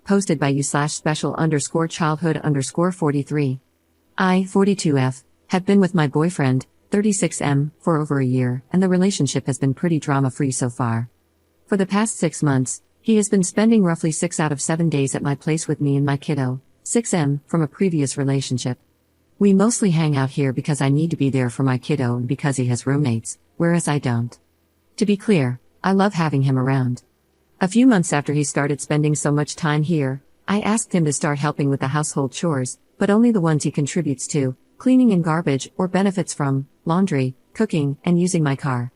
posted by you/special_childhood_43. I, 42F, have been with my boyfriend, 36M, for over a year, and the relationship has been pretty drama-free so far. For the past 6 months, he has been spending roughly 6 out of 7 days at my place with me and my kiddo, 6M, from a previous relationship. We mostly hang out here because I need to be there for my kiddo and because he has roommates, whereas I don't. To be clear, I love having him around. A few months after he started spending so much time here, I asked him to start helping with the household chores, but only the ones he contributes to, cleaning and garbage or benefits from, laundry, cooking, and using my car.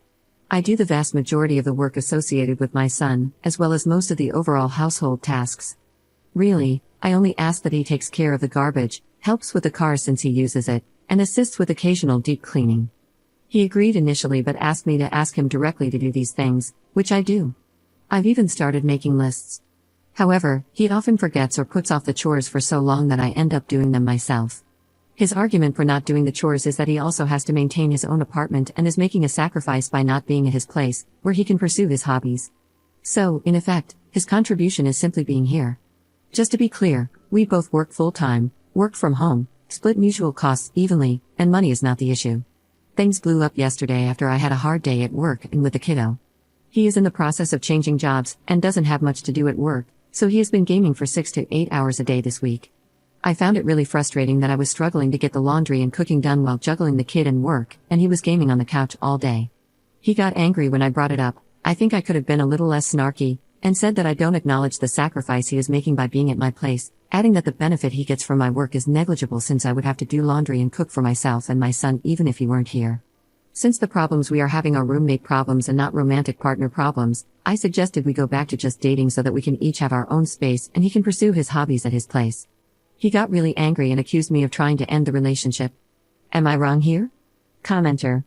I do the vast majority of the work associated with my son, as well as most of the overall household tasks. Really, I only ask that he takes care of the garbage, helps with the car since he uses it, and assists with occasional deep cleaning. He agreed initially but asked me to ask him directly to do these things, which I do. I've even started making lists. However, he often forgets or puts off the chores for so long that I end up doing them myself. His argument for not doing the chores is that he also has to maintain his own apartment and is making a sacrifice by not being at his place, where he can pursue his hobbies. So, in effect, his contribution is simply being here. Just to be clear, we both work full-time, work from home, split mutual costs evenly, and money is not the issue. Things blew up yesterday after I had a hard day at work and with the kiddo. He is in the process of changing jobs and doesn't have much to do at work, so he has been gaming for 6 to 8 hours a day this week. I found it really frustrating that I was struggling to get the laundry and cooking done while juggling the kid and work, and he was gaming on the couch all day. He got angry when I brought it up. I think I could have been a little less snarky, and said that I don't acknowledge the sacrifice he is making by being at my place, adding that the benefit he gets from my work is negligible since I would have to do laundry and cook for myself and my son even if he weren't here. Since the problems we are having are roommate problems and not romantic partner problems, I suggested we go back to just dating so that we can each have our own space and he can pursue his hobbies at his place. He got really angry and accused me of trying to end the relationship. Am I wrong here? Commenter.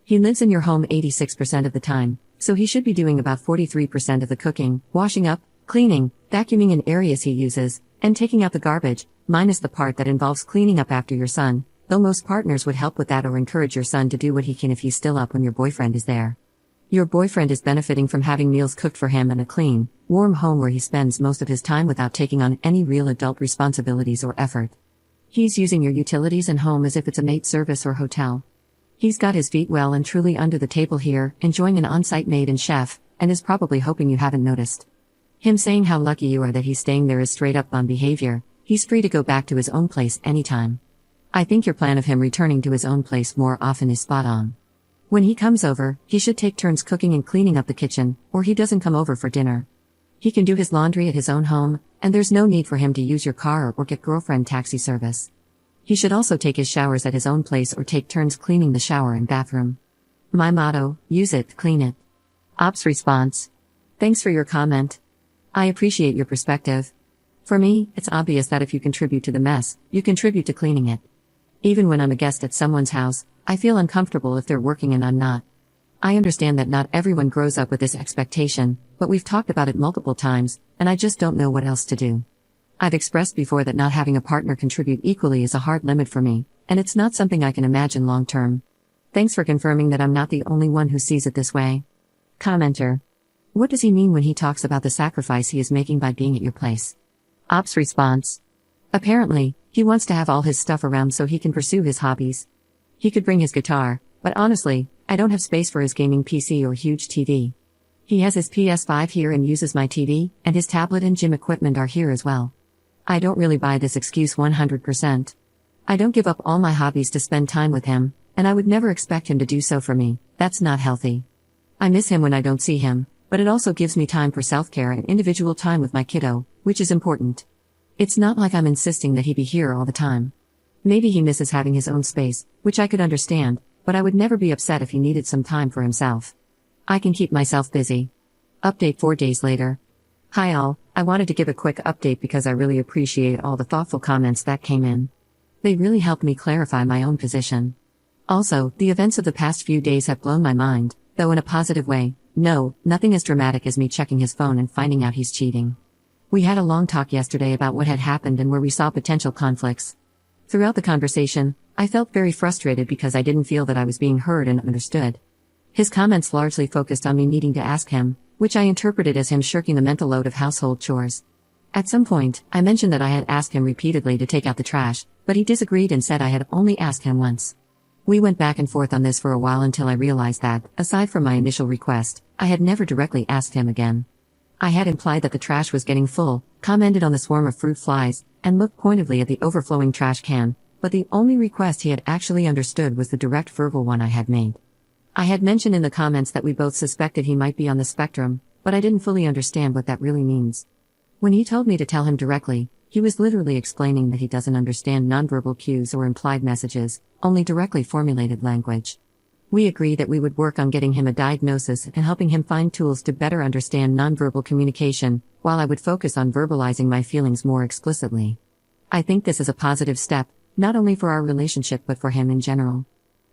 He lives in your home 86% of the time, so he should be doing about 43% of the cooking, washing up, cleaning, vacuuming in areas he uses, and taking out the garbage, minus the part that involves cleaning up after your son, though most partners would help with that or encourage your son to do what he can if he's still up when your boyfriend is there. Your boyfriend is benefiting from having meals cooked for him and a clean, warm home where he spends most of his time without taking on any real adult responsibilities or effort. He's using your utilities and home as if it's a maid service or hotel. He's got his feet well and truly under the table here, enjoying an on-site maid and chef, and is probably hoping you haven't noticed. Him saying how lucky you are that he's staying there is straight up on behavior. He's free to go back to his own place anytime. I think your plan of him returning to his own place more often is spot on. When he comes over, he should take turns cooking and cleaning up the kitchen, or he doesn't come over for dinner. He can do his laundry at his own home, and there's no need for him to use your car or get girlfriend taxi service. He should also take his showers at his own place or take turns cleaning the shower and bathroom. My motto, use it, clean it. Ops response. Thanks for your comment. I appreciate your perspective. For me, it's obvious that if you contribute to the mess, you contribute to cleaning it. Even when I'm a guest at someone's house, I feel uncomfortable if they're working and I'm not. I understand that not everyone grows up with this expectation, but we've talked about it multiple times, and I just don't know what else to do. I've expressed before that not having a partner contribute equally is a hard limit for me, and it's not something I can imagine long term. Thanks for confirming that I'm not the only one who sees it this way. Commenter. What does he mean when he talks about the sacrifice he is making by being at your place? Ops response. Apparently, he wants to have all his stuff around so he can pursue his hobbies. He could bring his guitar, but honestly, I don't have space for his gaming PC or huge TV. He has his PS5 here and uses my TV, and his tablet and gym equipment are here as well. I don't really buy this excuse 100%. I don't give up all my hobbies to spend time with him, and I would never expect him to do so for me. That's not healthy. I miss him when I don't see him, but it also gives me time for self-care and individual time with my kiddo, which is important. It's not like I'm insisting that he be here all the time. Maybe he misses having his own space, which I could understand, but I would never be upset if he needed some time for himself. I can keep myself busy. Update 4 days later. Hi all, I wanted to give a quick update because I really appreciate all the thoughtful comments that came in. They really helped me clarify my own position. Also, the events of the past few days have blown my mind, though in a positive way. No, nothing as dramatic as me checking his phone and finding out he's cheating. We had a long talk yesterday about what had happened and where we saw potential conflicts. Throughout the conversation, I felt very frustrated because I didn't feel that I was being heard and understood. His comments largely focused on me needing to ask him, which I interpreted as him shirking the mental load of household chores. At some point, I mentioned that I had asked him repeatedly to take out the trash, but he disagreed and said I had only asked him once. We went back and forth on this for a while until I realized that, aside from my initial request, I had never directly asked him again. I had implied that the trash was getting full, commented on the swarm of fruit flies, and looked pointedly at the overflowing trash can, but the only request he had actually understood was the direct verbal one I had made. I had mentioned in the comments that we both suspected he might be on the spectrum, but I didn't fully understand what that really means. When he told me to tell him directly, he was literally explaining that he doesn't understand nonverbal cues or implied messages, only directly formulated language. We agreed that we would work on getting him a diagnosis and helping him find tools to better understand nonverbal communication, while I would focus on verbalizing my feelings more explicitly. I think this is a positive step, not only for our relationship but for him in general.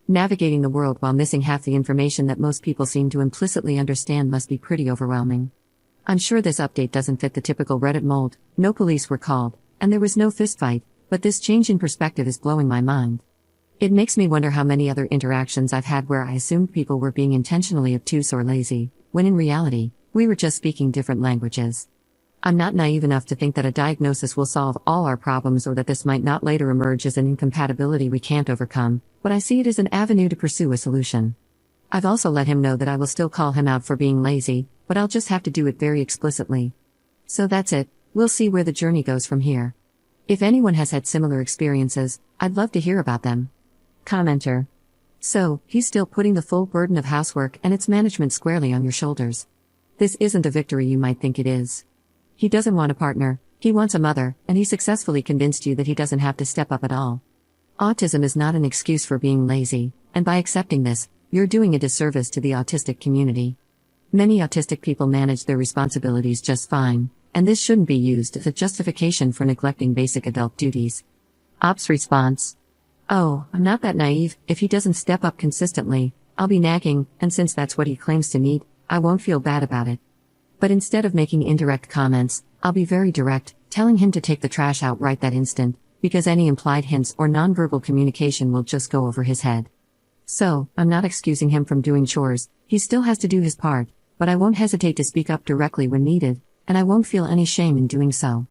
Navigating the world while missing half the information that most people seem to implicitly understand must be pretty overwhelming. I'm sure this update doesn't fit the typical Reddit mold, no police were called, and there was no fistfight, but this change in perspective is blowing my mind. It makes me wonder how many other interactions I've had where I assumed people were being intentionally obtuse or lazy, when in reality, we were just speaking different languages. I'm not naive enough to think that a diagnosis will solve all our problems or that this might not later emerge as an incompatibility we can't overcome, but I see it as an avenue to pursue a solution. I've also let him know that I will still call him out for being lazy, but I'll just have to do it very explicitly. So that's it, we'll see where the journey goes from here. If anyone has had similar experiences, I'd love to hear about them. Commenter. So, he's still putting the full burden of housework and its management squarely on your shoulders. This isn't the victory you might think it is. He doesn't want a partner, he wants a mother, and he successfully convinced you that he doesn't have to step up at all. Autism is not an excuse for being lazy, and by accepting this, you're doing a disservice to the autistic community. Many autistic people manage their responsibilities just fine, and this shouldn't be used as a justification for neglecting basic adult duties. Ops response. Oh, I'm not that naive. If he doesn't step up consistently, I'll be nagging, and since that's what he claims to need, I won't feel bad about it. But instead of making indirect comments, I'll be very direct, telling him to take the trash out right that instant, because any implied hints or nonverbal communication will just go over his head. So, I'm not excusing him from doing chores, he still has to do his part, but I won't hesitate to speak up directly when needed, and I won't feel any shame in doing so.